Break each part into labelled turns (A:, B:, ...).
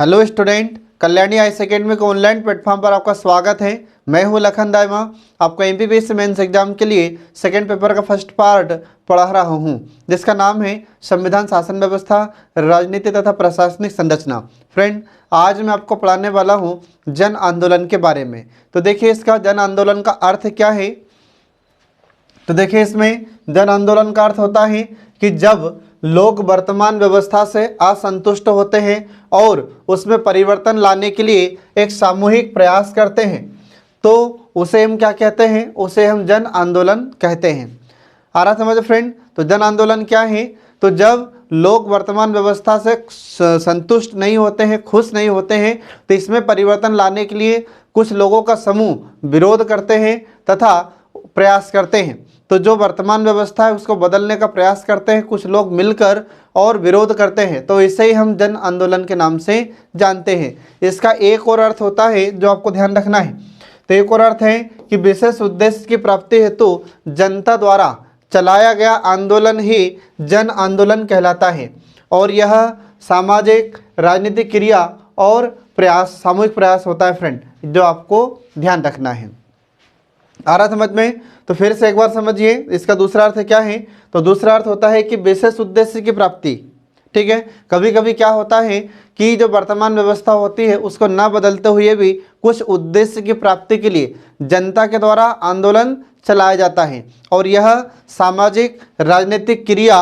A: Hello student, Kalyani IAS academy के online platform पर आपका स्वागत है। मैं हूं लखन दाइमा। आपको एमपीपीएससी मेंस एग्जाम के लिए सेकंड पेपर का फर्स्ट पार्ट पढ़ा रहा हूं, जिसका नाम है संविधान, शासन व्यवस्था, राजनीति तथा प्रशासनिक संरचना। फ्रेंड, आज मैं आपको पढ़ाने वाला हूं जन आंदोलन के बारे में। तो देखिए, इसका जन आंदोलन का अर्थ क्या है। तो देखिए, इसमें जन आंदोलन का अर्थ होता है कि जब लोग वर्तमान व्यवस्था से असंतुष्ट होते हैं और उसमें परिवर्तन लाने के लिए एक सामूहिक प्रयास करते हैं, तो उसे हम क्या कहते हैं, उसे हम जन आंदोलन कहते हैं। आ रहा समझ फ्रेंड। तो जन आंदोलन क्या है, तो जब लोग वर्तमान व्यवस्था से संतुष्ट नहीं होते हैं, खुश नहीं होते हैं, तो इसमें परिवर्तन लाने के लिए कुछ लोगों का समूह विरोध करते हैं तथा प्रयास करते हैं। तो जो वर्तमान व्यवस्था है उसको बदलने का प्रयास करते हैं कुछ लोग मिलकर और विरोध करते हैं, तो इसे ही हम जन आंदोलन के नाम से जानते हैं। इसका एक और अर्थ होता है जो आपको ध्यान रखना है। तो एक और अर्थ है कि विशेष उद्देश्य की प्राप्ति हेतु जनता द्वारा चलाया गया आंदोलन ही जन आंदोलन कहलाता है, और यह सामाजिक, राजनीतिक क्रिया और प्रयास, सामूहिक प्रयास होता है फ्रेंड, जो आपको ध्यान रखना है। आ रहा समझ में। तो फिर से एक बार समझिए, इसका दूसरा अर्थ क्या है। तो दूसरा अर्थ होता है कि विशेष उद्देश्य की प्राप्ति। ठीक है, कभी कभी क्या होता है कि जो वर्तमान व्यवस्था होती है उसको ना बदलते हुए भी कुछ उद्देश्य की प्राप्ति के लिए जनता के द्वारा आंदोलन चलाया जाता है, और यह सामाजिक, राजनीतिक क्रिया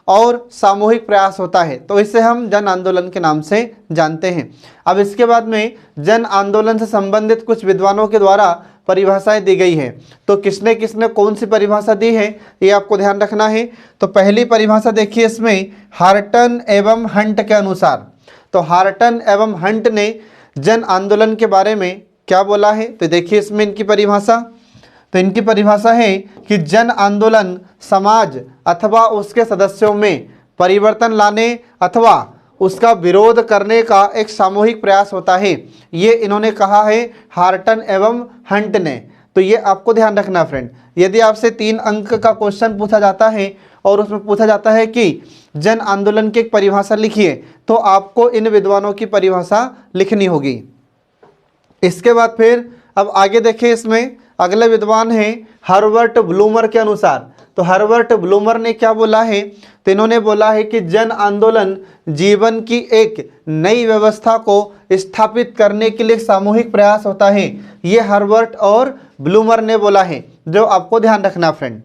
A: और सामूहिक प्रयास होता है। तो इसे हम जन आंदोलन के नाम से जानते हैं। अब इसके बाद में जन आंदोलन से संबंधित कुछ विद्वानों के द्वारा परिभाषाएं दी गई है। तो किसने किसने कौन सी परिभाषा दी है, ये आपको ध्यान रखना है। तो पहली परिभाषा देखिए, इसमें हार्टन एवं हंट के अनुसार। तो हार्टन एवं हंट ने जन आंदोलन के बारे में क्या बोला है, तो देखिए इसमें इनकी परिभाषा। तो इनकी परिभाषा है कि जन आंदोलन समाज अथवा उसके सदस्यों में परिवर्तन लाने अथवा उसका विरोध करने का एक सामूहिक प्रयास होता है। ये इन्होंने कहा है हार्टन एवं हंट ने। तो ये आपको ध्यान रखना फ्रेंड। यदि आपसे 3 अंक का क्वेश्चन पूछा जाता है और उसमें पूछा जाता है कि जन आंदोलन की एक परिभाषा लिखिए, तो आपको इन विद्वानों की परिभाषा लिखनी होगी। इसके बाद फिर अब आगे देखिए, इसमें अगले विद्वान हैं हर्बर्ट ब्लूमर के अनुसार। तो हर्बर्ट ब्लूमर ने क्या बोला है, तो इन्होंने बोला है कि जन आंदोलन जीवन की एक नई व्यवस्था को स्थापित करने के लिए सामूहिक प्रयास होता है। ये हर्बर्ट और ब्लूमर ने बोला है, जो आपको ध्यान रखना फ्रेंड।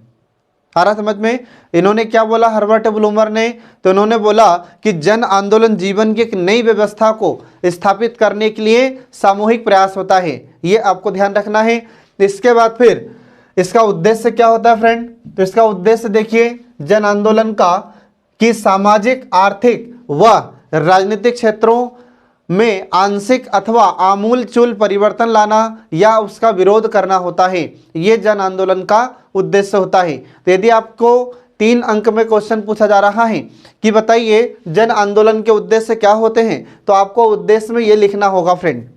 A: आ रहा समझ में। इन्होंने क्या बोला हर्बर्ट ब्लूमर ने, तो इन्होंने बोला कि जन आंदोलन जीवन की एक नई व्यवस्था को स्थापित करने के लिए सामूहिक प्रयास होता है। ये आपको ध्यान रखना है। इसके बाद फिर इसका उद्देश्य क्या होता है फ्रेंड, तो इसका उद्देश्य देखिए जन आंदोलन का कि सामाजिक, आर्थिक व राजनीतिक क्षेत्रों में आंशिक अथवा आमूलचूल परिवर्तन लाना या उसका विरोध करना होता है। ये जन आंदोलन का उद्देश्य होता है। तो यदि आपको 3 अंक में क्वेश्चन पूछा जा रहा है कि बताइए जन आंदोलन के उद्देश्य क्या होते हैं, तो आपको उद्देश्य में ये लिखना होगा फ्रेंड।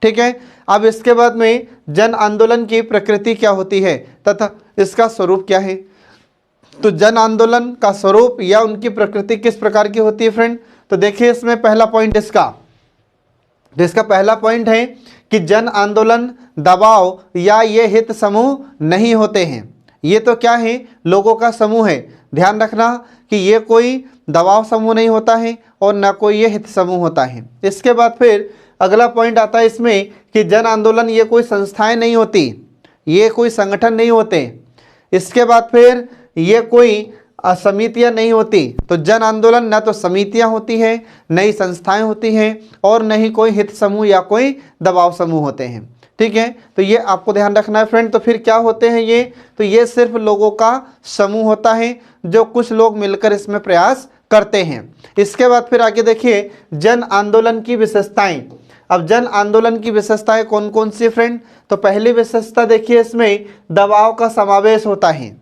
A: ठीक है। अब इसके बाद में जन आंदोलन की प्रकृति क्या होती है तथा इसका स्वरूप क्या है। तो जन आंदोलन का स्वरूप या उनकी प्रकृति किस प्रकार की होती है फ्रेंड, तो देखिए इसमें पहला पॉइंट इसका पहला पॉइंट है कि जन आंदोलन दबाव या ये हित समूह नहीं होते हैं। ये तो क्या है, लोगों का समूह है। ध्यान रखना कि ये कोई दबाव समूह नहीं होता है और ना कोई ये हित समूह होता है। इसके बाद फिर अगला पॉइंट आता है इसमें कि जन आंदोलन ये कोई संस्थाएं नहीं होती, ये कोई संगठन नहीं होते। इसके बाद फिर ये कोई समितियां नहीं होती। तो जन आंदोलन न तो समितियां होती हैं, न ही संस्थाएं होती हैं, और न ही कोई हित समूह या कोई दबाव समूह होते हैं। ठीक है, तो ये आपको ध्यान रखना है फ्रेंड। तो फिर क्या होते हैं ये, तो ये सिर्फ लोगों का समूह होता है, जो कुछ लोग मिलकर इसमें प्रयास करते हैं। इसके बाद फिर आगे देखिए जन आंदोलन की विशेषताएं। अब जन आंदोलन की विशेषताएं कौन कौन सी फ्रेंड, तो पहली विशेषता देखिए इसमें दबाव का समावेश होता है।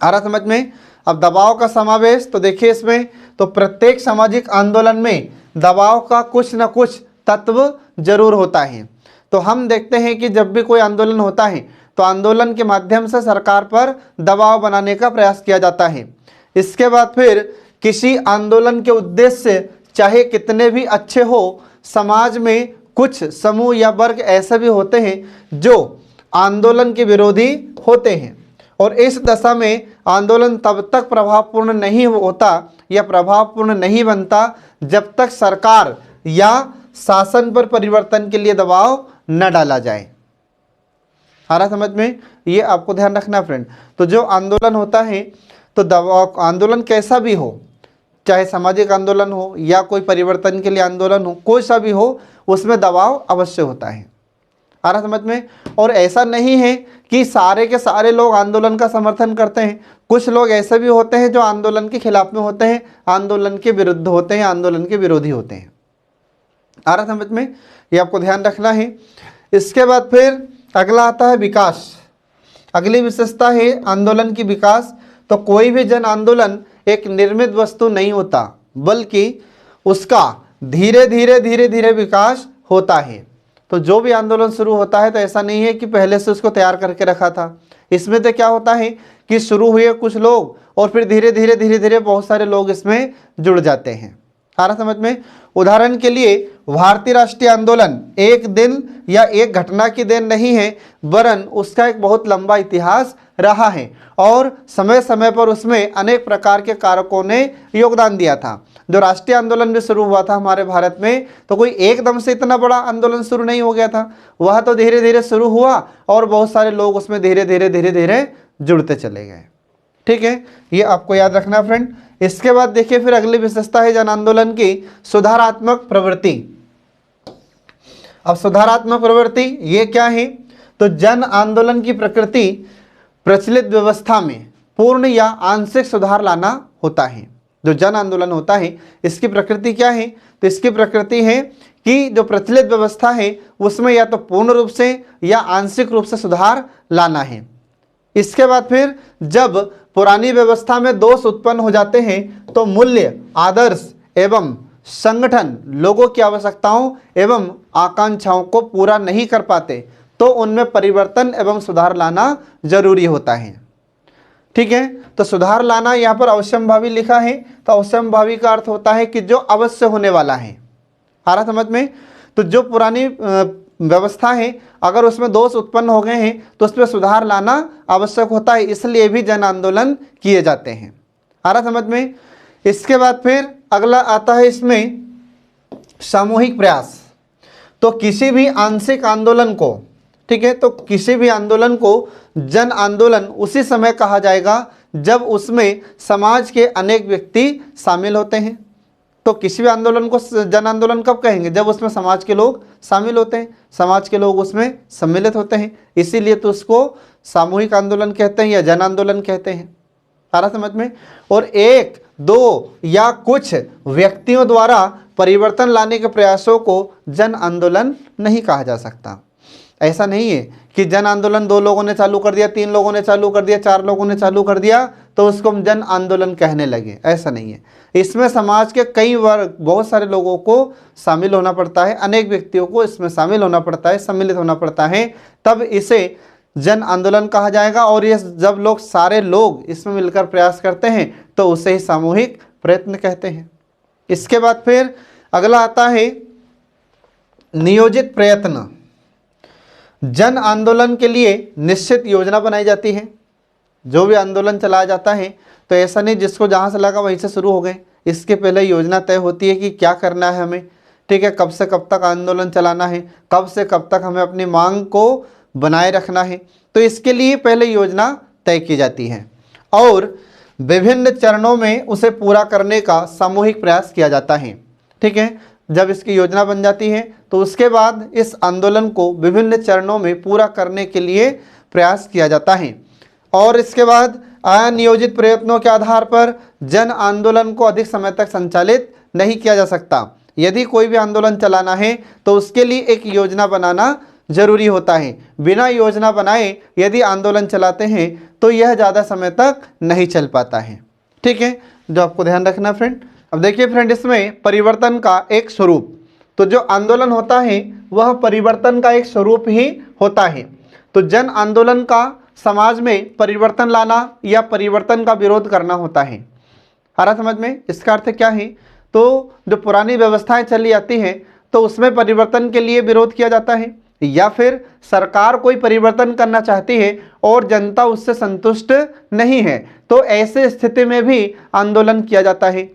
A: आ रहा समझ में। अब दबाव का समावेश, तो देखिए इसमें तो प्रत्येक सामाजिक आंदोलन में दबाव का कुछ न कुछ तत्व जरूर होता है। तो हम देखते हैं कि जब भी कोई आंदोलन होता है तो आंदोलन के माध्यम से सरकार पर दबाव बनाने का प्रयास किया जाता है। इसके बाद फिर किसी आंदोलन के उद्देश्य चाहे कितने भी अच्छे हो, समाज में कुछ समूह या वर्ग ऐसे भी होते हैं जो आंदोलन के विरोधी होते हैं, और इस दशा में आंदोलन तब तक प्रभावपूर्ण नहीं होता या प्रभावपूर्ण नहीं बनता जब तक सरकार या शासन पर परिवर्तन के लिए दबाव न डाला जाए। आ रहा समझ में? ये आपको ध्यान रखना फ्रेंड। तो जो आंदोलन होता है, तो दबाव, आंदोलन कैसा भी हो, चाहे सामाजिक आंदोलन हो या कोई परिवर्तन के लिए आंदोलन हो, कोई सा भी हो, उसमें दबाव अवश्य होता है। आ रहा समझ में? और ऐसा नहीं है कि सारे के सारे लोग आंदोलन का समर्थन करते हैं। कुछ लोग ऐसे भी होते हैं जो आंदोलन के खिलाफ में होते हैं, आंदोलन के विरुद्ध होते हैं, आंदोलन के विरोधी होते हैं। आ रहा समझ में? ये आपको ध्यान रखना है। इसके बाद फिर अगला आता है विकास। अगली विशेषता है आंदोलन की विकास। तो कोई भी जन आंदोलन एक निर्मित वस्तु नहीं होता, बल्कि उसका धीरे धीरे विकास होता है। तो जो भी आंदोलन शुरू होता है तो ऐसा नहीं है कि पहले से उसको तैयार करके रखा था। इसमें तो क्या होता है कि शुरू हुए कुछ लोग और फिर धीरे धीरे बहुत सारे लोग इसमें जुड़ जाते हैं। आ रहा समझ में? उदाहरण के लिए भारतीय राष्ट्रीय आंदोलन एक दिन या एक घटना की देन नहीं है, वरन उसका एक बहुत लंबा इतिहास रहा है और समय समय पर उसमें अनेक प्रकार के कारकों ने योगदान दिया था। जो राष्ट्रीय आंदोलन भी शुरू हुआ था हमारे भारत में, तो कोई एकदम से इतना बड़ा आंदोलन शुरू नहीं हो गया था, वह तो धीरे धीरे शुरू हुआ और बहुत सारे लोग उसमें धीरे धीरे जुड़ते चले गए। ठीक है, ये आपको याद रखना फ्रेंड। इसके बाद देखिए फिर अगली विशेषता है जन आंदोलन की सुधारात्मक प्रवृत्ति। अब सुधारात्मक प्रवृत्ति ये क्या है? तो जन आंदोलन की प्रकृति प्रचलित व्यवस्था में पूर्ण या आंशिक सुधार लाना होता है। जो जन आंदोलन होता है इसकी प्रकृति क्या है? तो इसकी प्रकृति है कि जो प्रचलित व्यवस्था है उसमें या तो पूर्ण रूप से या आंशिक रूप से सुधार लाना है। इसके बाद फिर जब पुरानी व्यवस्था में दोष उत्पन्न हो जाते हैं तो मूल्य, आदर्श एवं संगठन लोगों की आवश्यकताओं एवं आकांक्षाओं को पूरा नहीं कर पाते, तो उनमें परिवर्तन एवं सुधार लाना जरूरी होता है। ठीक है, तो सुधार लाना यहाँ पर अवश्यंभावी लिखा है, तो अवश्यंभावी का अर्थ होता है कि जो अवश्य होने वाला है। आ रहा समझ में? तो जो पुरानी व्यवस्था है अगर उसमें दोष उत्पन्न हो गए हैं तो उसमें सुधार लाना आवश्यक होता है, इसलिए भी जन आंदोलन किए जाते हैं। आ रहा समझ में? इसके बाद फिर अगला आता है इसमें सामूहिक प्रयास। तो किसी भी आंशिक आंदोलन को, ठीक है, तो किसी भी आंदोलन को जन आंदोलन उसी समय कहा जाएगा जब उसमें समाज के अनेक व्यक्ति शामिल होते हैं। तो किसी भी आंदोलन को जन आंदोलन कब कहेंगे? जब उसमें समाज के लोग शामिल होते हैं, समाज के लोग उसमें सम्मिलित होते हैं, इसीलिए तो उसको सामूहिक आंदोलन कहते हैं या जन आंदोलन कहते हैं। आ रहा समझ में? और एक, दो या कुछ व्यक्तियों द्वारा परिवर्तन लाने के प्रयासों को जन आंदोलन नहीं कहा जा सकता। ऐसा नहीं है कि जन आंदोलन 2 लोगों ने चालू कर दिया, 3 लोगों ने चालू कर दिया, 4 लोगों ने चालू कर दिया तो उसको हम जन आंदोलन कहने लगे, ऐसा नहीं है। इसमें समाज के कई वर्ग, बहुत सारे लोगों को शामिल होना पड़ता है, अनेक व्यक्तियों को इसमें शामिल होना पड़ता है, सम्मिलित होना पड़ता है, तब इसे जन आंदोलन कहा जाएगा। और ये जब लोग, सारे लोग इसमें मिलकर प्रयास करते हैं तो उसे ही सामूहिक प्रयत्न कहते हैं। इसके बाद फिर अगला आता है नियोजित प्रयत्न। जन आंदोलन के लिए निश्चित योजना बनाई जाती है। जो भी आंदोलन चलाया जाता है तो ऐसा नहीं जिसको जहाँ से लगा वहीं से शुरू हो गए, इसके पहले योजना तय होती है कि क्या करना है हमें। ठीक है, कब से कब तक आंदोलन चलाना है, कब से कब तक हमें अपनी मांग को बनाए रखना है, तो इसके लिए पहले योजना तय की जाती है और विभिन्न चरणों में उसे पूरा करने का सामूहिक प्रयास किया जाता है। ठीक है, जब इसकी योजना बन जाती है तो उसके बाद इस आंदोलन को विभिन्न चरणों में पूरा करने के लिए प्रयास किया जाता है। और इसके बाद अनियोजित प्रयत्नों के आधार पर जन आंदोलन को अधिक समय तक संचालित नहीं किया जा सकता। यदि कोई भी आंदोलन चलाना है तो उसके लिए एक योजना बनाना जरूरी होता है। बिना योजना बनाए यदि आंदोलन चलाते हैं तो यह ज़्यादा समय तक नहीं चल पाता है। ठीक है, जो आपको ध्यान रखना फ्रेंड। अब देखिए फ्रेंड, इसमें परिवर्तन का एक स्वरूप, तो जो आंदोलन होता है वह परिवर्तन का एक स्वरूप ही होता है। तो जन आंदोलन का समाज में परिवर्तन लाना या परिवर्तन का विरोध करना होता है। आ रहा समझ में? इसका अर्थ क्या है? तो जो पुरानी व्यवस्थाएं चली आती हैं तो उसमें परिवर्तन के लिए विरोध किया जाता है, या फिर सरकार कोई परिवर्तन करना चाहती है और जनता उससे संतुष्ट नहीं है, तो ऐसे स्थिति में भी आंदोलन किया जाता है।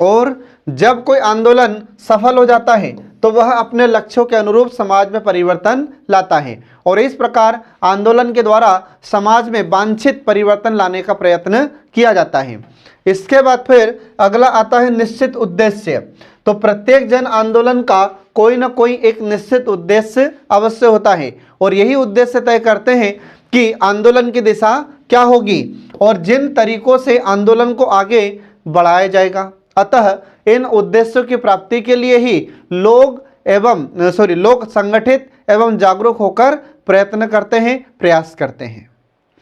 A: और जब कोई आंदोलन सफल हो जाता है तो वह अपने लक्ष्यों के अनुरूप समाज में परिवर्तन लाता है, और इस प्रकार आंदोलन के द्वारा समाज में वांछित परिवर्तन लाने का प्रयत्न किया जाता है। इसके बाद फिर अगला आता है निश्चित उद्देश्य। तो प्रत्येक जन आंदोलन का कोई ना कोई एक निश्चित उद्देश्य अवश्य होता है, और यही उद्देश्य तय करते हैं कि आंदोलन की दिशा क्या होगी और जिन तरीकों से आंदोलन को आगे बढ़ाया जाएगा। अतः इन उद्देश्यों की प्राप्ति के लिए ही लोग संगठित एवं जागरूक होकर प्रयत्न करते हैं, प्रयास करते हैं।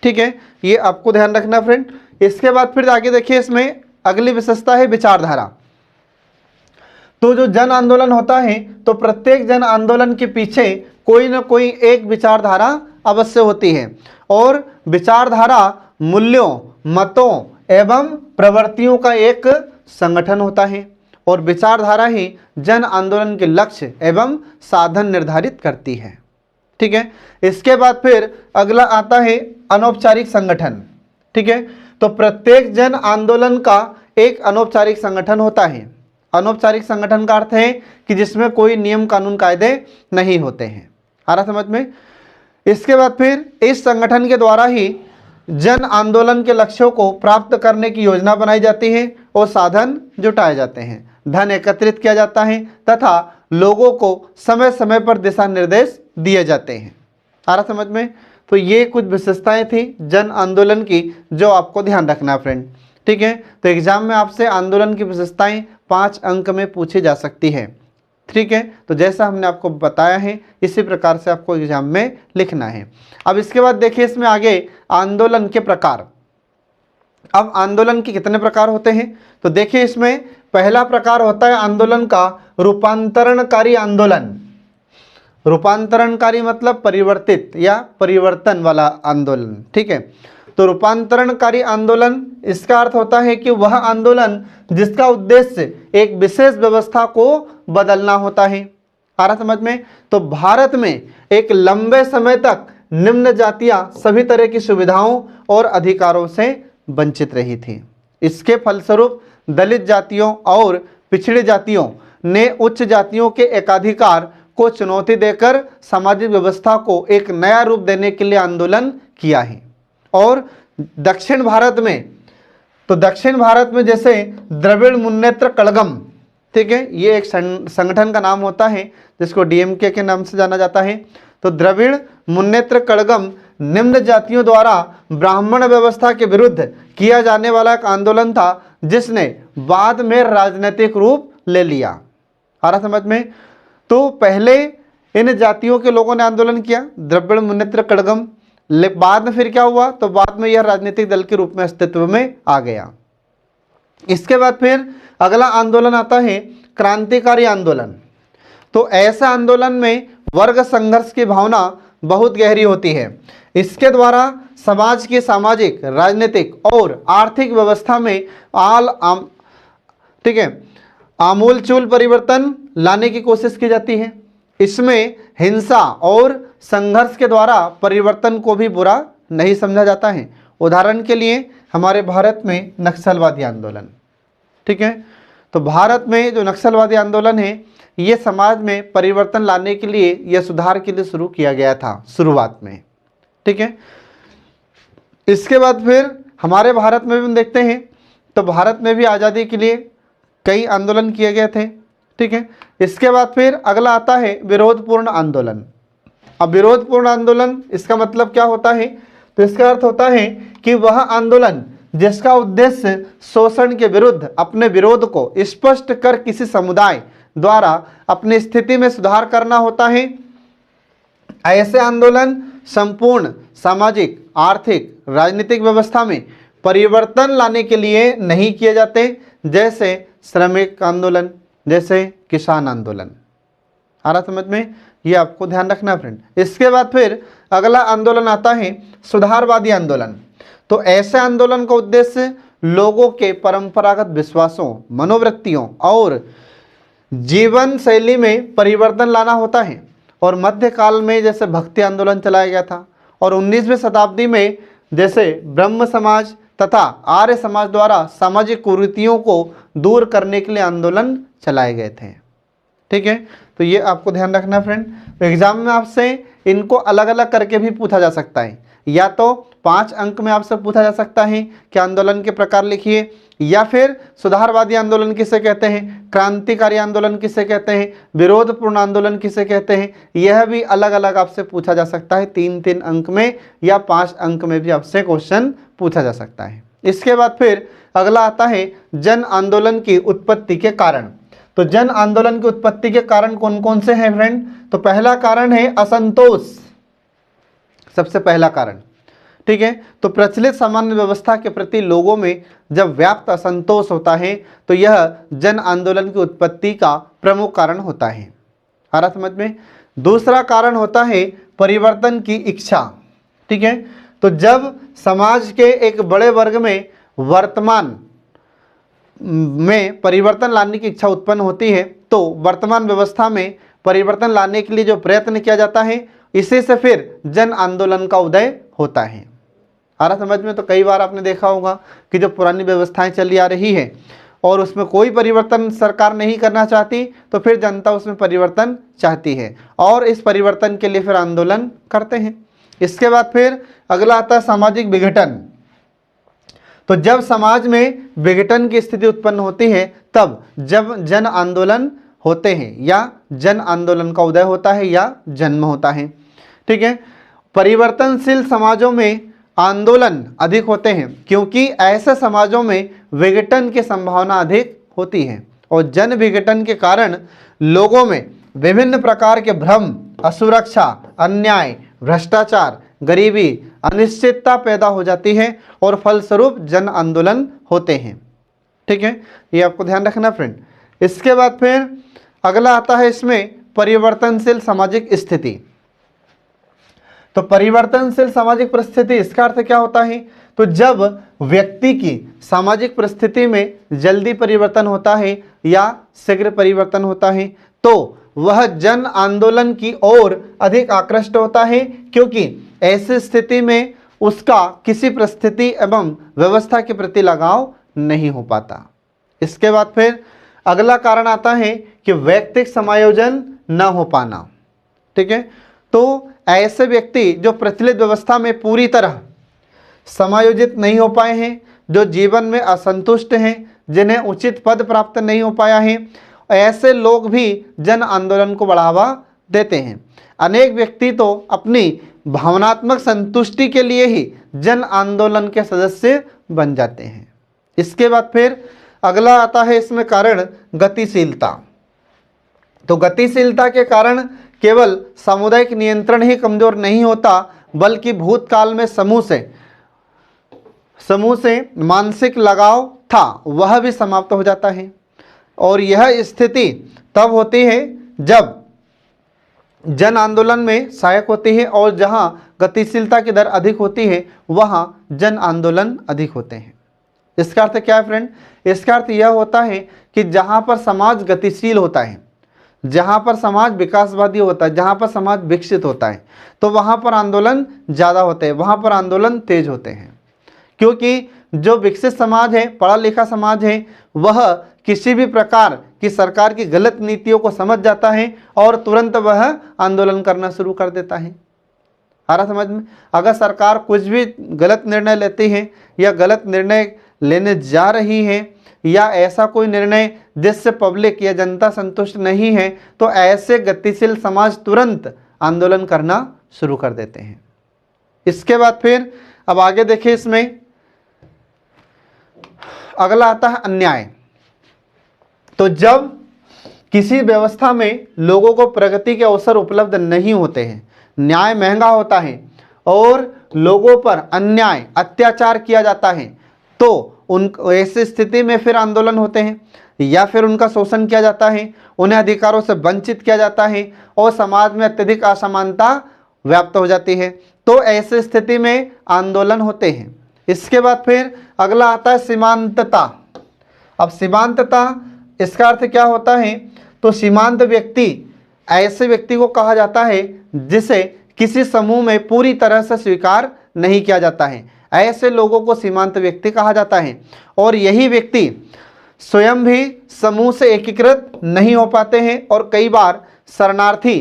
A: ठीक है, ये आपको ध्यान रखना फ्रेंड। इसके बाद फिर आगे देखिए, इसमें अगली विशेषता है विचारधारा। तो जो जन आंदोलन होता है तो प्रत्येक जन आंदोलन के पीछे कोई ना कोई एक विचारधारा अवश्य होती है, और विचारधारा मूल्यों, मतों एवं प्रवृत्तियों का एक संगठन होता है, और विचारधारा ही जन आंदोलन के लक्ष्य एवं साधन निर्धारित करती है। ठीक है, इसके बाद फिर अगला आता है अनौपचारिक संगठन। ठीक है, तो प्रत्येक जन आंदोलन का एक अनौपचारिक संगठन होता है। अनौपचारिक संगठन का अर्थ है कि जिसमें कोई नियम कानून कायदे नहीं होते हैं। आ रहा समझ में। इसके बाद फिर इस संगठन के द्वारा ही जन आंदोलन के लक्ष्यों को प्राप्त करने की योजना बनाई जाती है और साधन जुटाए जाते हैं, धन एकत्रित किया जाता है तथा लोगों को समय समय पर दिशा निर्देश दिए जाते हैं। आ रहा समझ में। तो ये कुछ विशेषताएं थी जन आंदोलन की जो आपको ध्यान रखना है फ्रेंड। ठीक है, तो एग्जाम में आपसे आंदोलन की विशेषताएं 5 अंक में पूछी जा सकती है। ठीक है, तो जैसा हमने आपको बताया है इसी प्रकार से आपको एग्जाम में लिखना है। अब इसके बाद देखिए इसमें आगे आंदोलन के प्रकार। अब आंदोलन के कितने प्रकार होते हैं, तो देखिए इसमें पहला प्रकार होता है आंदोलन का रूपांतरणकारी आंदोलन। रूपांतरणकारी मतलब परिवर्तित या परिवर्तन वाला आंदोलन। ठीक है, तो रूपांतरणकारी आंदोलन इसका अर्थ होता है कि वह आंदोलन जिसका उद्देश्य एक विशेष व्यवस्था को बदलना होता है। आ रहा समझ में। तो भारत में एक लंबे समय तक निम्न जातियां सभी तरह की सुविधाओं और अधिकारों से वंचित रही थी। इसके फलस्वरूप दलित जातियों और पिछड़ी जातियों ने उच्च जातियों के एकाधिकार को चुनौती देकर सामाजिक व्यवस्था को एक नया रूप देने के लिए आंदोलन किया है। और दक्षिण भारत में, तो दक्षिण भारत में जैसे द्रविड़ मुन्नेत्र कड़गम, ठीक है, ये एक संगठन का नाम होता है जिसको डीएमके के नाम से जाना जाता है। तो द्रविड़ मुन्नेत्र कड़गम निम्न जातियों द्वारा ब्राह्मण व्यवस्था के विरुद्ध किया जाने वाला एक आंदोलन था जिसने बाद में राजनीतिक रूप ले लिया। आ रहा समझ में। तो पहले इन जातियों के लोगों ने आंदोलन किया, द्रविड़ मुन्नेत्र कड़गम, बाद में फिर क्या हुआ, तो बाद में यह राजनीतिक दल के रूप में अस्तित्व में आ गया। इसके बाद फिर अगला आंदोलन आता है क्रांतिकारी आंदोलन। तो ऐसा आंदोलन में वर्ग संघर्ष की भावना बहुत गहरी होती है। इसके द्वारा समाज की सामाजिक, राजनीतिक और आर्थिक व्यवस्था में आमूलचूल परिवर्तन लाने की कोशिश की जाती है। इसमें हिंसा और संघर्ष के द्वारा परिवर्तन को भी बुरा नहीं समझा जाता है। उदाहरण के लिए हमारे भारत में नक्सलवादी आंदोलन। ठीक है, तो भारत में जो नक्सलवादी आंदोलन है ये समाज में परिवर्तन लाने के लिए या सुधार के लिए शुरू किया गया था शुरुआत में। ठीक है, इसके बाद फिर हमारे भारत में भी हम देखते हैं तो भारत में भी आज़ादी के लिए कई आंदोलन किए गए थे। ठीक है, इसके बाद फिर अगला आता है विरोधपूर्ण आंदोलन। अब विरोधपूर्ण आंदोलन इसका मतलब क्या होता है, तो इसका अर्थ होता है कि वह आंदोलन जिसका उद्देश्य शोषण के विरुद्ध अपने विरोध को स्पष्ट कर किसी समुदाय द्वारा अपनी स्थिति में सुधार करना होता है। ऐसे आंदोलन संपूर्ण सामाजिक, आर्थिक, राजनीतिक व्यवस्था में परिवर्तन लाने के लिए नहीं किए जाते, जैसे श्रमिक आंदोलन, जैसे किसान आंदोलन। आ रहा समझ में, ये आपको ध्यान रखना फ्रेंड। इसके बाद फिर अगला आंदोलन आता है सुधारवादी आंदोलन। तो ऐसे आंदोलन का उद्देश्य लोगों के परंपरागत विश्वासों, मनोवृत्तियों और जीवन शैली में परिवर्तन लाना होता है। और मध्यकाल में जैसे भक्ति आंदोलन चलाया गया था, और 19वीं शताब्दी में जैसे ब्रह्म समाज तथा आर्य समाज द्वारा सामाजिक कुरीतियों को दूर करने के लिए आंदोलन चलाए गए थे। ठीक है, तो ये आपको ध्यान रखना फ्रेंड। एग्जाम में आपसे इनको अलग अलग करके भी पूछा जा सकता है, या तो 5 अंक में आपसे पूछा जा सकता है कि आंदोलन के प्रकार लिखिए, या फिर सुधारवादी आंदोलन किसे कहते हैं, क्रांतिकारी आंदोलन किसे कहते हैं, विरोधपूर्ण आंदोलन किसे कहते हैं, यह भी अलग अलग आपसे पूछा जा सकता है। 3-3 अंक में या 5 अंक में भी आपसे क्वेश्चन पूछा जा सकता है। इसके बाद फिर अगला आता है जन आंदोलन की उत्पत्ति के कारण। तो जन आंदोलन की उत्पत्ति के कारण कौन कौन से हैं फ्रेंड? तो पहला कारण है असंतोष, सबसे पहला कारण। ठीक है, तो प्रचलित सामान्य व्यवस्था के प्रति लोगों में जब व्याप्त असंतोष होता है तो यह जन आंदोलन की उत्पत्ति का प्रमुख कारण होता है। आ रहा समझ में? दूसरा कारण होता है परिवर्तन की इच्छा। ठीक है, तो जब समाज के एक बड़े वर्ग में वर्तमान में परिवर्तन लाने की इच्छा उत्पन्न होती है, तो वर्तमान व्यवस्था में परिवर्तन लाने के लिए जो प्रयत्न किया जाता है, इसी से फिर जन आंदोलन का उदय होता है। आ रहा समझ में? तो कई बार आपने देखा होगा कि जो पुरानी व्यवस्थाएं चली आ रही है और उसमें कोई परिवर्तन सरकार नहीं करना चाहती, तो फिर जनता उसमें परिवर्तन चाहती है और इस परिवर्तन के लिए फिर आंदोलन करते हैं। इसके बाद फिर अगला आता है सामाजिक विघटन। तो जब समाज में विघटन की स्थिति उत्पन्न होती है, तब जब जन आंदोलन होते हैं या जन आंदोलन का उदय होता है या जन्म होता है। ठीक है, परिवर्तनशील समाजों में आंदोलन अधिक होते हैं क्योंकि ऐसे समाजों में विघटन की संभावना अधिक होती है, और जन विघटन के कारण लोगों में विभिन्न प्रकार के भ्रम, असुरक्षा, अन्याय, भ्रष्टाचार, गरीबी, अनिश्चितता पैदा हो जाती है और फलस्वरूप जन आंदोलन होते हैं। ठीक है, ये आपको ध्यान रखना फ्रेंड। इसके बाद फिर अगला आता है इसमें परिवर्तनशील सामाजिक स्थिति। तो परिवर्तनशील सामाजिक परिस्थिति, इसका अर्थ क्या होता है? तो जब व्यक्ति की सामाजिक परिस्थिति में जल्दी परिवर्तन होता है या शीघ्र परिवर्तन होता है, तो वह जन आंदोलन की ओर अधिक आकृष्ट होता है, क्योंकि ऐसी स्थिति में उसका किसी परिस्थिति एवं व्यवस्था के प्रति लगाव नहीं हो पाता। इसके बाद फिर अगला कारण आता है कि व्यक्तिगत समायोजन न हो पाना। ठीक है, तो ऐसे व्यक्ति जो प्रचलित व्यवस्था में पूरी तरह समायोजित नहीं हो पाए हैं, जो जीवन में असंतुष्ट हैं, जिन्हें उचित पद प्राप्त नहीं हो पाया है, ऐसे लोग भी जन आंदोलन को बढ़ावा देते हैं। अनेक व्यक्ति तो अपनी भावनात्मक संतुष्टि के लिए ही जन आंदोलन के सदस्य बन जाते हैं। इसके बाद फिर अगला आता है इसमें कारण गतिशीलता। तो गतिशीलता के कारण केवल सामुदायिक नियंत्रण ही कमजोर नहीं होता, बल्कि भूतकाल में समूह से मानसिक लगाव था वह भी समाप्त हो जाता है। और यह स्थिति तब होती है जब जन आंदोलन में सहायक होती है, और जहां गतिशीलता की दर अधिक होती है वहां जन आंदोलन अधिक होते हैं। इसका अर्थ क्या है फ्रेंड? इसका अर्थ यह होता है कि जहां पर समाज गतिशील होता है, जहां पर समाज विकासवादी होता है, जहां पर समाज विकसित होता है, तो वहां पर आंदोलन ज़्यादा होते हैं, वहां पर आंदोलन तेज होते हैं। क्योंकि जो विकसित समाज है, पढ़ा लिखा समाज है, वह किसी भी प्रकार की सरकार की गलत नीतियों को समझ जाता है और तुरंत वह आंदोलन करना शुरू कर देता है। आ रहा समझ में? अगर सरकार कुछ भी गलत निर्णय लेती है या गलत निर्णय लेने जा रही है, या ऐसा कोई निर्णय जिससे पब्लिक या जनता संतुष्ट नहीं है, तो ऐसे गतिशील समाज तुरंत आंदोलन करना शुरू कर देते हैं। इसके बाद फिर अब आगे देखिए, इसमें अगला आता है अन्याय। तो जब किसी व्यवस्था में लोगों को प्रगति के अवसर उपलब्ध नहीं होते हैं, न्याय महंगा होता है और लोगों पर अन्याय, अत्याचार किया जाता है, तो उन ऐसी स्थिति में फिर आंदोलन होते हैं, या फिर उनका शोषण किया जाता है, उन्हें अधिकारों से वंचित किया जाता है और समाज में अत्यधिक असमानता व्याप्त हो जाती है, तो ऐसी स्थिति में आंदोलन होते हैं। इसके बाद फिर अगला आता है सीमांतता। अब सीमांतता इसका अर्थ क्या होता है, तो सीमांत व्यक्ति ऐसे व्यक्ति को कहा जाता है जिसे किसी समूह में पूरी तरह से स्वीकार नहीं किया जाता है, ऐसे लोगों को सीमांत व्यक्ति कहा जाता है। और यही व्यक्ति स्वयं भी समूह से एकीकृत नहीं हो पाते हैं और कई बार शरणार्थी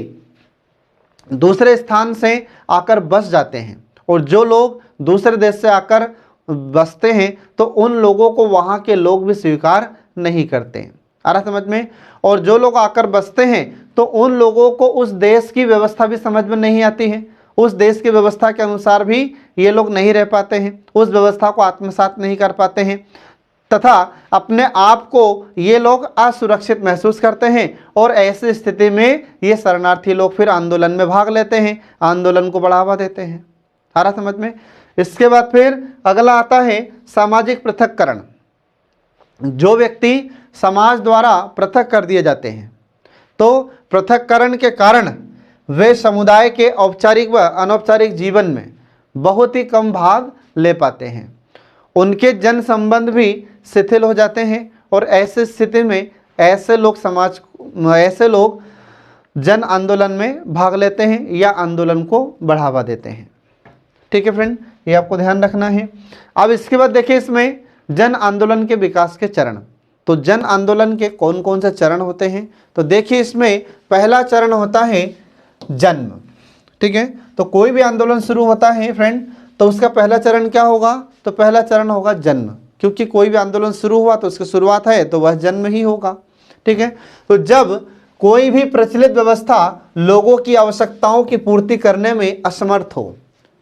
A: दूसरे स्थान से आकर बस जाते हैं, और जो लोग दूसरे देश से आकर बसते हैं तो उन लोगों को वहाँ के लोग भी स्वीकार नहीं करते। आ रहा समझ में। और जो लोग आकर बसते हैं तो उन लोगों को उस देश की व्यवस्था भी समझ में नहीं आती है, उस देश की व्यवस्था के अनुसार भी ये लोग नहीं रह पाते हैं, उस व्यवस्था को आत्मसात नहीं कर पाते हैं, तथा अपने आप को ये लोग असुरक्षित महसूस करते हैं। और ऐसी स्थिति में ये शरणार्थी लोग फिर आंदोलन में भाग लेते हैं, आंदोलन को बढ़ावा देते हैं। आ रहा समझ में। इसके बाद फिर अगला आता है सामाजिक पृथक्करण। जो व्यक्ति समाज द्वारा पृथक कर दिए जाते हैं, तो पृथक्करण के कारण वे समुदाय के औपचारिक व अनौपचारिक जीवन में बहुत ही कम भाग ले पाते हैं, उनके जन संबंध भी शिथिल हो जाते हैं, और ऐसी स्थिति में ऐसे लोग जन आंदोलन में भाग लेते हैं या आंदोलन को बढ़ावा देते हैं। ठीक है फ्रेंड, ये आपको ध्यान रखना है। अब इसके बाद देखिए इसमें जन आंदोलन के विकास के चरण। तो जन आंदोलन के कौन कौन से चरण होते हैं, तो देखिए इसमें पहला चरण होता है जन्म। ठीक है, तो कोई भी आंदोलन शुरू होता है फ्रेंड तो उसका पहला चरण क्या होगा, तो पहला चरण होगा जन्म, क्योंकि कोई भी आंदोलन शुरू हुआ तो उसकी शुरुआत है तो वह जन्म ही होगा। ठीक है, तो जब कोई भी प्रचलित व्यवस्था लोगों की आवश्यकताओं की पूर्ति करने में असमर्थ हो,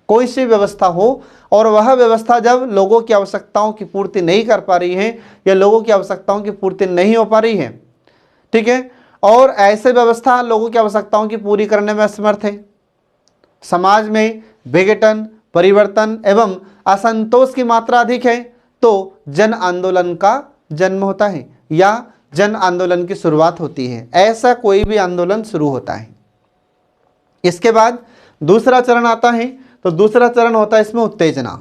A: कोई सी व्यवस्था हो और वह व्यवस्था जब लोगों की आवश्यकताओं की पूर्ति नहीं कर पा रही है या लोगों की आवश्यकताओं की पूर्ति नहीं हो पा रही है, ठीक है, और ऐसे व्यवस्था लोगों की आवश्यकताओं की पूरी करने में असमर्थ है, समाज में विघटन, परिवर्तन एवं असंतोष की मात्रा अधिक है, तो जन आंदोलन का जन्म होता है या जन आंदोलन की शुरुआत होती है। ऐसा कोई भी आंदोलन शुरू होता है। इसके बाद दूसरा चरण आता है, तो दूसरा चरण होता है इसमें उत्तेजना।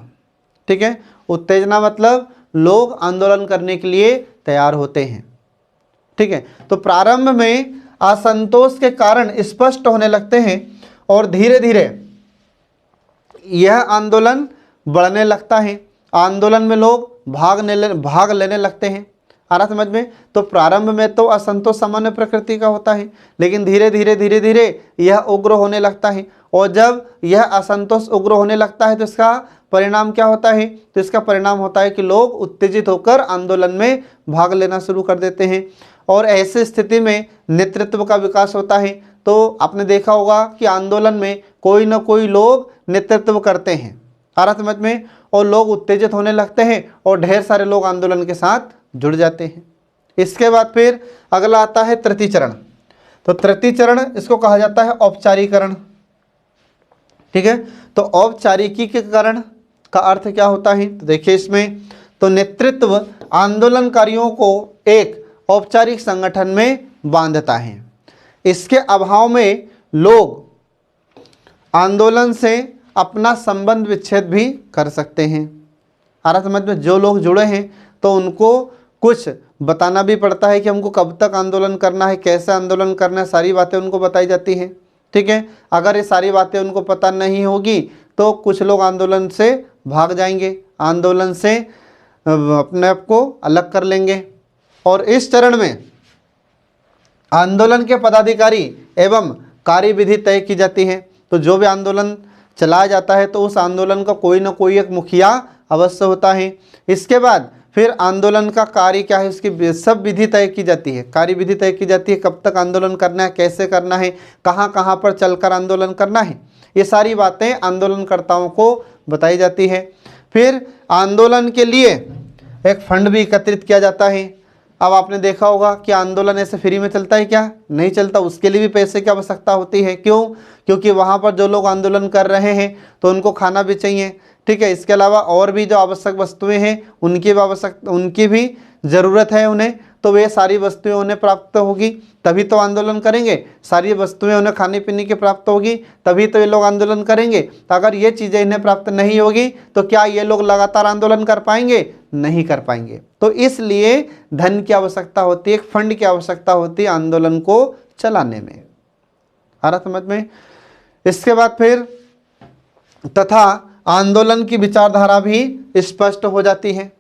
A: ठीक है, उत्तेजना मतलब लोग आंदोलन करने के लिए तैयार होते हैं। ठीक है, तो प्रारंभ में असंतोष के कारण स्पष्ट होने लगते हैं और धीरे धीरे यह आंदोलन बढ़ने लगता है, आंदोलन में लोग भाग लेने लगते हैं। आ रहा समझ में। तो प्रारंभ में तो असंतोष सामान्य प्रकृति का होता है, लेकिन धीरे धीरे यह उग्र होने लगता है, और जब यह असंतोष उग्र होने लगता है तो इसका परिणाम क्या होता है, तो इसका परिणाम होता है कि लोग उत्तेजित होकर आंदोलन में भाग लेना शुरू कर देते हैं, और ऐसी स्थिति में नेतृत्व का विकास होता है। तो आपने देखा होगा कि आंदोलन में कोई ना कोई लोग नेतृत्व करते हैं। आ रहा समझ में। और लोग उत्तेजित होने लगते हैं और ढेर सारे लोग आंदोलन के साथ जुड़ जाते हैं। इसके बाद फिर अगला आता है तृतीय चरण। तो तृतीय चरण इसको कहा जाता है औपचारीकरण। ठीक है, तो औपचारिकीकरण का अर्थ क्या होता है, तो देखिए इसमें तो नेतृत्व आंदोलनकारियों को एक औपचारिक संगठन में बांधता है। इसके अभाव में लोग आंदोलन से अपना संबंध विच्छेद भी कर सकते हैं। आ रहा समझ में। जो लोग जुड़े हैं तो उनको कुछ बताना भी पड़ता है कि हमको कब तक आंदोलन करना है, कैसे आंदोलन करना है, सारी बातें उनको बताई जाती हैं। ठीक है, अगर ये सारी बातें उनको पता नहीं होगी तो कुछ लोग आंदोलन से भाग जाएंगे, आंदोलन से अपने आप को अलग कर लेंगे। और इस चरण में आंदोलन के पदाधिकारी एवं कार्यविधि तय की जाती है। तो जो भी आंदोलन चलाया जाता है तो उस आंदोलन का कोई ना कोई एक मुखिया अवश्य होता है। इसके बाद फिर आंदोलन का कार्य क्या है, उसकी सब विधि तय की जाती है, कार्यविधि तय की जाती है, कब तक आंदोलन करना है, कैसे करना है, कहाँ कहाँ पर चलकर आंदोलन करना है, ये सारी बातें आंदोलनकर्ताओं को बताई जाती है। फिर आंदोलन के लिए एक फंड भी एकत्रित किया जाता है। अब आपने देखा होगा कि आंदोलन ऐसे फ्री में चलता है क्या, नहीं चलता, उसके लिए भी पैसे की आवश्यकता होती है। क्यों, क्योंकि वहाँ पर जो लोग आंदोलन कर रहे हैं तो उनको खाना भी चाहिए। ठीक है, इसके अलावा और भी जो आवश्यक वस्तुएं हैं उनकी भी ज़रूरत है उन्हें। तो वे सारी वस्तुएं उन्हें प्राप्त होगी, तभी तो आंदोलन करेंगे। सारी वस्तुएं उन्हें खाने पीने की प्राप्त होगी, तभी तो ये लोग आंदोलन करेंगे। तो अगर ये चीज़ें इन्हें प्राप्त नहीं होगी तो क्या ये लोग लगातार आंदोलन कर पाएंगे? नहीं कर पाएंगे। तो इसलिए धन की आवश्यकता होती है, एक फंड की आवश्यकता होती है आंदोलन को चलाने में। आ रहा समझ में? इसके बाद फिर तथा आंदोलन की विचारधारा भी स्पष्ट हो जाती है,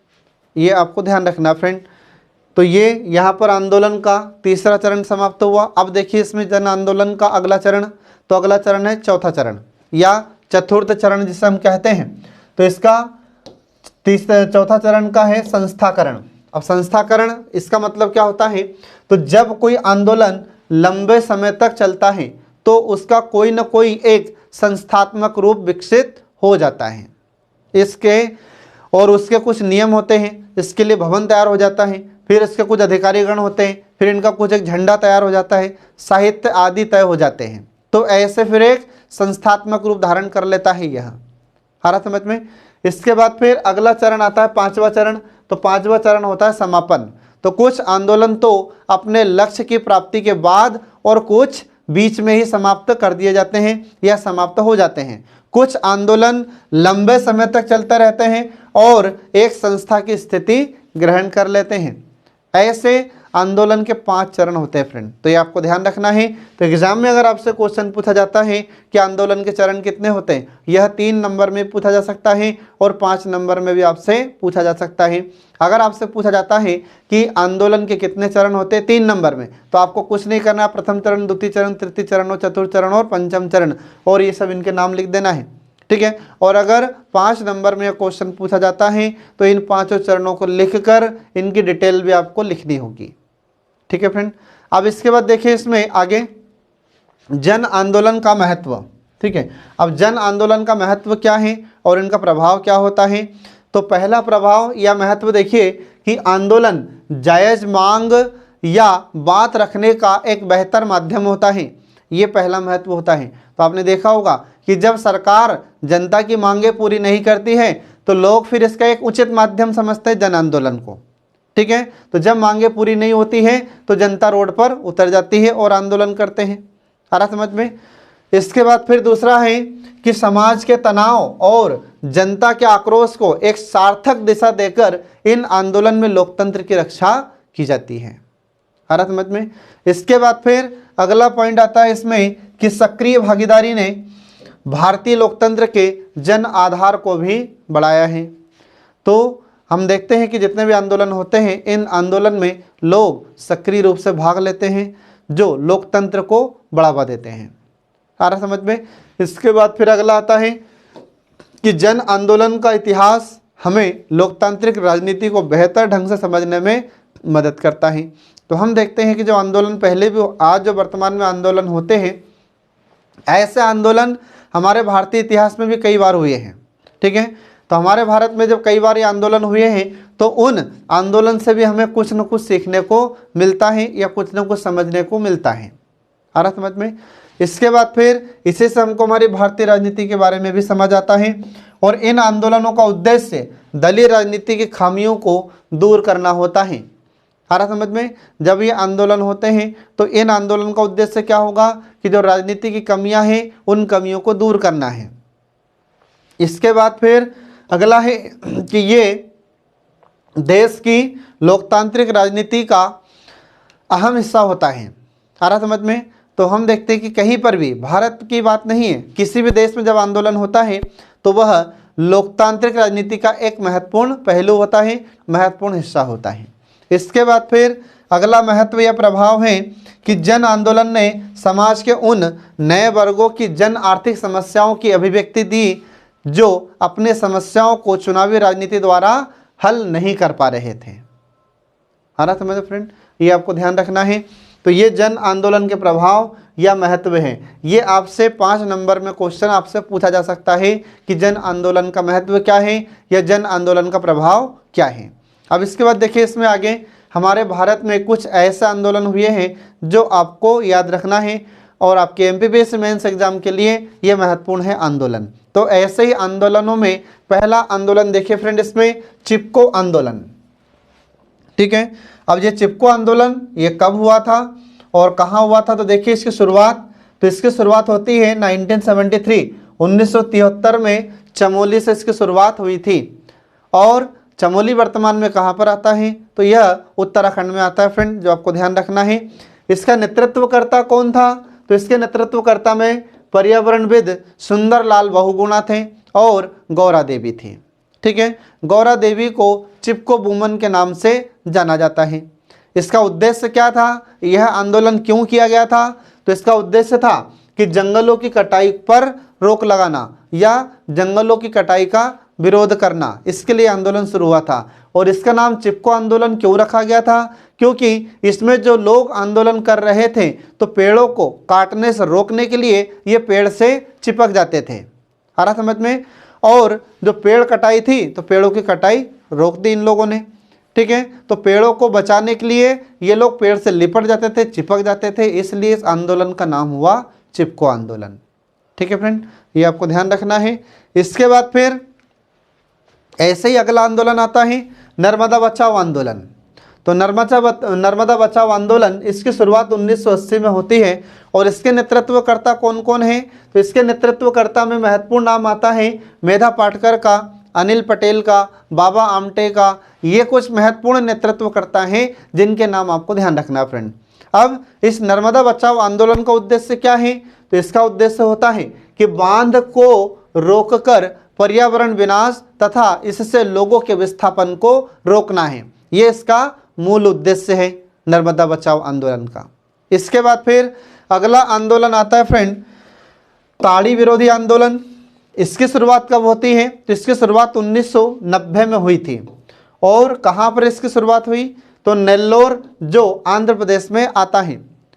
A: ये आपको ध्यान रखना फ्रेंड। तो ये यहाँ पर आंदोलन का तीसरा चरण समाप्त हुआ। अब देखिए इसमें जन आंदोलन का अगला चरण, तो अगला चरण है चौथा चरण या चतुर्थ चरण जिसे हम कहते हैं। तो इसका चौथा चरण का है संस्थाकरण। अब संस्थाकरण इसका मतलब क्या होता है? तो जब कोई आंदोलन लंबे समय तक चलता है तो उसका कोई न कोई एक संस्थात्मक रूप विकसित हो जाता है। इसके और उसके कुछ नियम होते हैं, इसके लिए भवन तैयार हो जाता है, फिर इसके कुछ अधिकारीगण होते हैं, फिर इनका कुछ एक झंडा तैयार हो जाता है, साहित्य आदि तय हो जाते हैं। तो ऐसे फिर एक संस्थात्मक रूप धारण कर लेता है यह। आ रहा समझ में? इसके बाद फिर अगला चरण आता है पांचवा चरण। तो पांचवा चरण होता है समापन। तो कुछ आंदोलन तो अपने लक्ष्य की प्राप्ति के बाद और कुछ बीच में ही समाप्त कर दिए जाते हैं या समाप्त हो जाते हैं। कुछ आंदोलन लंबे समय तक चलते रहते हैं और एक संस्था की स्थिति ग्रहण कर लेते हैं। ऐसे आंदोलन के 5 चरण होते हैं फ्रेंड, तो ये आपको ध्यान रखना है। तो एग्जाम में अगर आपसे क्वेश्चन पूछा जाता है कि आंदोलन के चरण कितने होते हैं, यह 3 नंबर में पूछा जा सकता है और 5 नंबर में भी आपसे पूछा जा सकता है। अगर आपसे पूछा जाता है कि आंदोलन के कितने चरण होते हैं 3 नंबर में, तो आपको कुछ नहीं करना, प्रथम चरण, द्वितीय चरण, तृतीय चरण और चतुर्थ चरण और पंचम चरण, और ये सब इनके नाम लिख देना है, ठीक है। और अगर 5 नंबर में क्वेश्चन पूछा जाता है तो इन 5 चरणों को लिखकर इनकी डिटेल भी आपको लिखनी होगी, ठीक है फ्रेंड। अब इसके बाद देखिए इसमें आगे जन आंदोलन का महत्व, ठीक है। अब जन आंदोलन का महत्व क्या है और इनका प्रभाव क्या होता है? तो पहला प्रभाव या महत्व देखिए कि आंदोलन जायज मांग या बात रखने का एक बेहतर माध्यम होता है, ये पहला महत्व होता है। तो आपने देखा होगा कि जब सरकार जनता की मांगे पूरी नहीं करती है तो लोग फिर इसका एक उचित माध्यम समझते हैं जन आंदोलन को, ठीक है। तो जब मांगे पूरी नहीं होती है तो जनता रोड पर उतर जाती है और आंदोलन करते हैं। आ रहा समझ में? इसके बाद फिर दूसरा है कि समाज के तनाव और जनता के आक्रोश को एक सार्थक दिशा देकर इन आंदोलन में लोकतंत्र की रक्षा की जाती है। आ रहा समझ में? इसके बाद फिर अगला पॉइंट आता है इसमें कि सक्रिय भागीदारी ने भारतीय लोकतंत्र के जन आधार को भी बढ़ाया है। तो हम देखते हैं कि जितने भी आंदोलन होते हैं इन आंदोलन में लोग सक्रिय रूप से भाग लेते हैं जो लोकतंत्र को बढ़ावा देते हैं। आ रहा समझ में? इसके बाद फिर अगला आता है कि जन आंदोलन का इतिहास हमें लोकतांत्रिक राजनीति को बेहतर ढंग से समझने में मदद करता है। तो हम देखते हैं कि जो आंदोलन पहले भी, आज जो वर्तमान में आंदोलन होते हैं, ऐसे आंदोलन हमारे भारतीय इतिहास में भी कई बार हुए हैं, ठीक है। तो हमारे भारत में जब कई बार ये आंदोलन हुए हैं तो उन आंदोलन से भी हमें कुछ न कुछ सीखने को मिलता है या कुछ न कुछ समझने को मिलता है। आ रहा समझ में? इसके बाद फिर इसी से हमको हमारी भारतीय राजनीति के बारे में भी समझ आता है और इन आंदोलनों का उद्देश्य दलीय राजनीति की खामियों को दूर करना होता है। आ रहा समझ में? जब ये आंदोलन होते हैं तो इन आंदोलन का उद्देश्य क्या होगा कि जो राजनीति की कमियां हैं उन कमियों को दूर करना है। इसके बाद फिर अगला है कि ये देश की लोकतांत्रिक राजनीति का अहम हिस्सा होता है। आ रहा समझ में? तो हम देखते हैं कि कहीं पर भी, भारत की बात नहीं है, किसी भी देश में जब आंदोलन होता है तो वह लोकतांत्रिक राजनीति का एक महत्वपूर्ण पहलू होता है, महत्वपूर्ण हिस्सा होता है। इसके बाद फिर अगला महत्व या प्रभाव है कि जन आंदोलन ने समाज के उन नए वर्गों की जन आर्थिक समस्याओं की अभिव्यक्ति दी जो अपने समस्याओं को चुनावी राजनीति द्वारा हल नहीं कर पा रहे थे। आ रहा समझ फ्रेंड? ये आपको ध्यान रखना है। तो ये जन आंदोलन के प्रभाव या महत्व हैं। ये आपसे 5 नंबर में क्वेश्चन आपसे पूछा जा सकता है कि जन आंदोलन का महत्व क्या है या जन आंदोलन का प्रभाव क्या है। अब इसके बाद देखिए इसमें आगे हमारे भारत में कुछ ऐसे आंदोलन हुए हैं जो आपको याद रखना है और आपके एमपीपीएससी मेंस एग्जाम के लिए ये महत्वपूर्ण है आंदोलन। तो ऐसे ही आंदोलनों में पहला आंदोलन देखिए फ्रेंड, इसमें चिपको आंदोलन, ठीक है। अब ये चिपको आंदोलन ये कब हुआ था और कहाँ हुआ था, तो देखिए इसकी शुरुआत, तो इसकी शुरुआत होती है 1973 1973 में चमोली से इसकी शुरुआत हुई थी। और चमोली वर्तमान में कहाँ पर आता है, तो यह उत्तराखंड में आता है फ्रेंड, जो आपको ध्यान रखना है। इसका नेतृत्वकर्ता कौन था, तो इसके नेतृत्वकर्ता में पर्यावरणविद सुंदरलाल बहुगुणा थे और गौरा देवी थी। ठीक है, गौरा देवी को चिपको वुमन के नाम से जाना जाता है। इसका उद्देश्य क्या था, यह आंदोलन क्यों किया गया था, तो इसका उद्देश्य था कि जंगलों की कटाई पर रोक लगाना या जंगलों की कटाई का विरोध करना, इसके लिए आंदोलन शुरू हुआ था। और इसका नाम चिपको आंदोलन क्यों रखा गया था, क्योंकि इसमें जो लोग आंदोलन कर रहे थे तो पेड़ों को काटने से रोकने के लिए ये पेड़ से चिपक जाते थे, आ रहा समझ में। और जो पेड़ कटाई थी तो पेड़ों की कटाई रोक दी इन लोगों ने। ठीक है, तो पेड़ों को बचाने के लिए ये लोग पेड़ से लिपट जाते थे, चिपक जाते थे, इसलिए इस आंदोलन का नाम हुआ चिपको आंदोलन। ठीक है फ्रेंड, ये आपको ध्यान रखना है। इसके बाद फिर ऐसे ही अगला आंदोलन आता है नर्मदा बचाओ आंदोलन। तो नर्मदा बचाओ आंदोलन इसकी शुरुआत 1980 में होती है। और इसके नेतृत्वकर्ता कौन कौन है, तो इसके नेतृत्वकर्ता में महत्वपूर्ण नाम आता है मेधा पाटकर का, अनिल पटेल का, बाबा आमटे का। ये कुछ महत्वपूर्ण नेतृत्वकर्ता हैं जिनके नाम आपको ध्यान रखना फ्रेंड। अब इस नर्मदा बचाओ आंदोलन का उद्देश्य क्या है, तो इसका उद्देश्य होता है कि बांध को रोककर पर्यावरण विनाश तथा इससे लोगों के विस्थापन को रोकना है। ये इसका मूल उद्देश्य है नर्मदा बचाओ आंदोलन का। इसके बाद फिर अगला आंदोलन आता है फ्रेंड ताड़ी विरोधी आंदोलन। इसकी शुरुआत कब होती है, तो इसकी शुरुआत 1990 में हुई थी। और कहाँ पर इसकी शुरुआत हुई, तो नेल्लोर जो आंध्र प्रदेश में आता है।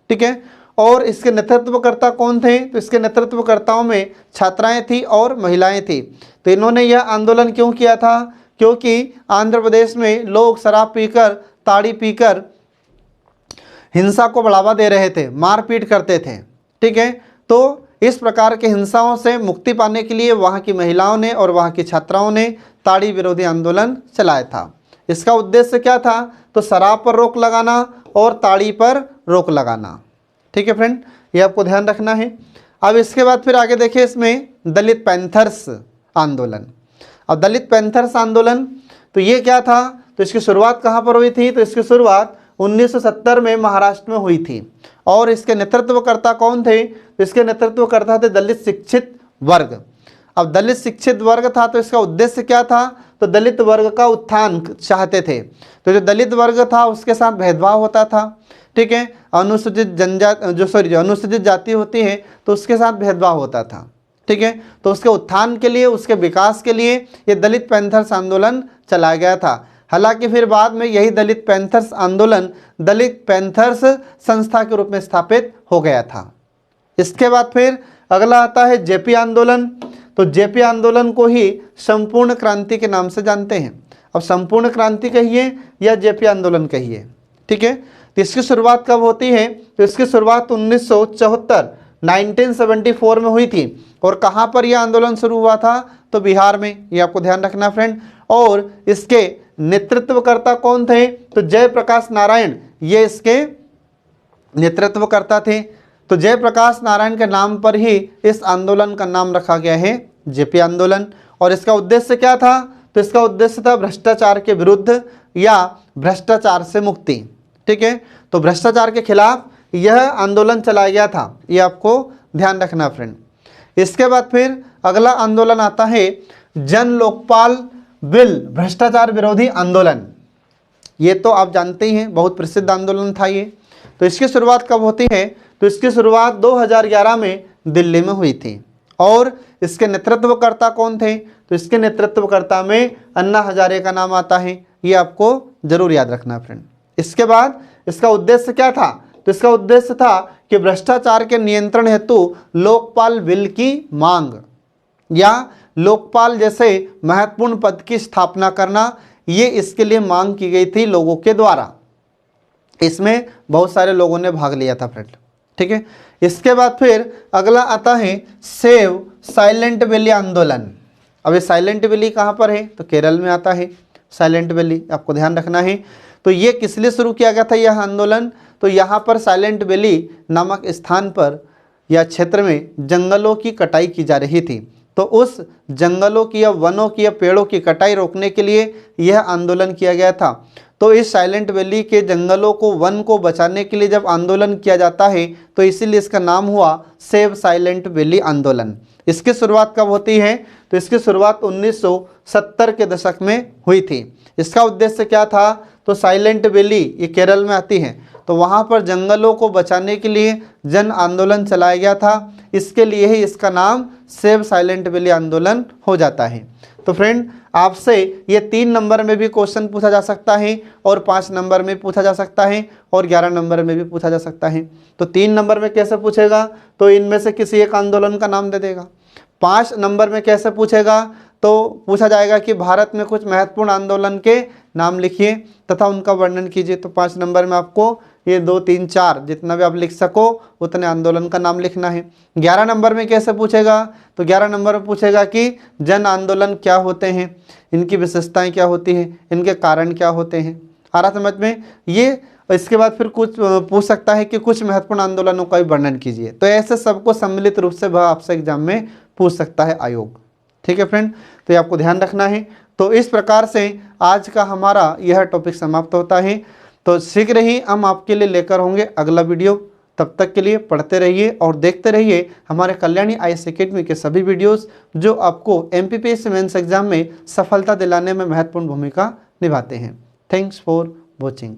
A: ठीक है, और इसके नेतृत्वकर्ता कौन थे, तो इसके नेतृत्वकर्ताओं में छात्राएं थी और महिलाएं थी। तो इन्होंने यह आंदोलन क्यों किया था, क्योंकि आंध्र प्रदेश में लोग शराब पीकर, ताड़ी पीकर हिंसा को बढ़ावा दे रहे थे, मारपीट करते थे। ठीक है, तो इस प्रकार के हिंसाओं से मुक्ति पाने के लिए वहाँ की महिलाओं ने और वहाँ की छात्राओं ने ताड़ी विरोधी आंदोलन चलाया था। इसका उद्देश्य क्या था, तो शराब पर रोक लगाना और ताड़ी पर रोक लगाना। ठीक है फ्रेंड, ये आपको ध्यान रखना है। अब इसके बाद फिर आगे देखिए इसमें दलित पैंथर्स आंदोलन। अब दलित पैंथर्स आंदोलन तो ये क्या था, तो इसकी शुरुआत कहाँ पर हुई थी, तो इसकी शुरुआत 1970 में महाराष्ट्र में हुई थी। और इसके नेतृत्वकर्ता कौन थे, तो इसके नेतृत्वकर्ता थे दलित शिक्षित वर्ग। अब दलित शिक्षित वर्ग था तो इसका उद्देश्य क्या था, तो दलित वर्ग का उत्थान चाहते थे। तो जो दलित वर्ग था उसके साथ भेदभाव होता था। ठीक है, अनुसूचित अनुसूचित जाति होती है तो उसके साथ भेदभाव होता था। ठीक है, तो उसके उत्थान के लिए, उसके विकास के लिए ये दलित पैंथर्स आंदोलन चलाया गया था। हालांकि फिर बाद में यही दलित पैंथर्स आंदोलन दलित पैंथर्स संस्था के रूप में स्थापित हो गया था। इसके बाद फिर अगला आता है जेपी आंदोलन। तो जेपी आंदोलन को ही संपूर्ण क्रांति के नाम से जानते हैं। अब संपूर्ण क्रांति कहिए या जेपी आंदोलन कहिए। ठीक है, तो इसकी शुरुआत कब होती है, तो इसकी शुरुआत 1974 में हुई थी। और कहाँ पर यह आंदोलन शुरू हुआ था, तो बिहार में। ये आपको ध्यान रखना फ्रेंड। और इसके नेतृत्वकर्ता कौन थे, तो जयप्रकाश नारायण ये इसके नेतृत्वकर्ता थे। तो जयप्रकाश नारायण के नाम पर ही इस आंदोलन का नाम रखा गया है जेपी आंदोलन। और इसका उद्देश्य क्या था, तो इसका उद्देश्य था भ्रष्टाचार के विरुद्ध या भ्रष्टाचार से मुक्ति। ठीक है, तो भ्रष्टाचार के खिलाफ यह आंदोलन चलाया गया था, ये आपको ध्यान रखना फ्रेंड। इसके बाद फिर अगला आंदोलन आता है जन लोकपाल बिल भ्रष्टाचार विरोधी आंदोलन। ये तो आप जानते ही हैं, बहुत प्रसिद्ध आंदोलन था ये। तो इसकी शुरुआत कब होती है, तो इसकी शुरुआत 2011 में दिल्ली में हुई थी। और इसके नेतृत्वकर्ता कौन थे, तो इसके नेतृत्वकर्ता में अन्ना हजारे का नाम आता है। ये आपको जरूर याद रखना फ्रेंड। इसके बाद इसका उद्देश्य क्या था, तो इसका उद्देश्य था कि भ्रष्टाचार के नियंत्रण हेतु लोकपाल बिल की मांग या लोकपाल जैसे महत्वपूर्ण पद की स्थापना करना, ये इसके लिए मांग की गई थी लोगों के द्वारा। इसमें बहुत सारे लोगों ने भाग लिया था फ्रेंड। ठीक है, इसके बाद फिर अगला आता है सेव साइलेंट वैली आंदोलन। अब ये साइलेंट वैली कहाँ पर है, तो केरल में आता है साइलेंट वैली, आपको ध्यान रखना है। तो ये किस लिए शुरू किया गया था यह आंदोलन? तो यहाँ पर साइलेंट वैली नामक स्थान पर या क्षेत्र में जंगलों की कटाई की जा रही थी। तो उस जंगलों की या वनों की या पेड़ों की कटाई रोकने के लिए यह आंदोलन किया गया था। तो इस साइलेंट वैली के जंगलों को, वन को बचाने के लिए जब आंदोलन किया जाता है तो इसीलिए इसका नाम हुआ सेव साइलेंट वैली आंदोलन। इसकी शुरुआत कब होती है? तो इसकी शुरुआत 1970 के दशक में हुई थी। इसका उद्देश्य क्या था? तो साइलेंट वैली ये केरल में आती है, तो वहाँ पर जंगलों को बचाने के लिए जन आंदोलन चलाया गया था। इसके लिए ही इसका नाम सेव साइलेंट वैली आंदोलन हो जाता है। तो फ्रेंड, आपसे ये 3 नंबर में भी क्वेश्चन पूछा जा सकता है और 5 नंबर में पूछा जा सकता है और 11 नंबर में भी पूछा जा सकता है। तो 3 नंबर में कैसे पूछेगा? तो इनमें से किसी एक आंदोलन का नाम दे देगा। 5 नंबर में कैसे पूछेगा? तो पूछा जाएगा कि भारत में कुछ महत्वपूर्ण आंदोलन के नाम लिखिए तथा उनका वर्णन कीजिए। तो 5 नंबर में आपको ये 2, 3, 4 जितना भी आप लिख सको उतने आंदोलन का नाम लिखना है। 11 नंबर में कैसे पूछेगा? तो 11 नंबर में पूछेगा कि जन आंदोलन क्या होते हैं, इनकी विशेषताएं क्या होती हैं, इनके कारण क्या होते हैं। आ रहा समझ में? ये इसके बाद फिर कुछ पूछ सकता है कि कुछ महत्वपूर्ण आंदोलनों का भी वर्णन कीजिए। तो ऐसे सबको सम्मिलित रूप से वह आपसे एग्जाम में पूछ सकता है आयोग। ठीक है फ्रेंड, तो ये आपको ध्यान रखना है। तो इस प्रकार से आज का हमारा यह टॉपिक समाप्त होता है। तो शीघ्र ही हम आपके लिए लेकर होंगे अगला वीडियो। तब तक के लिए पढ़ते रहिए और देखते रहिए हमारे कल्याणी आईएएस एकेडमी के सभी वीडियोस जो आपको एमपीपीएससी मेंस एग्जाम में सफलता दिलाने में महत्वपूर्ण भूमिका निभाते हैं। Thanks for watching.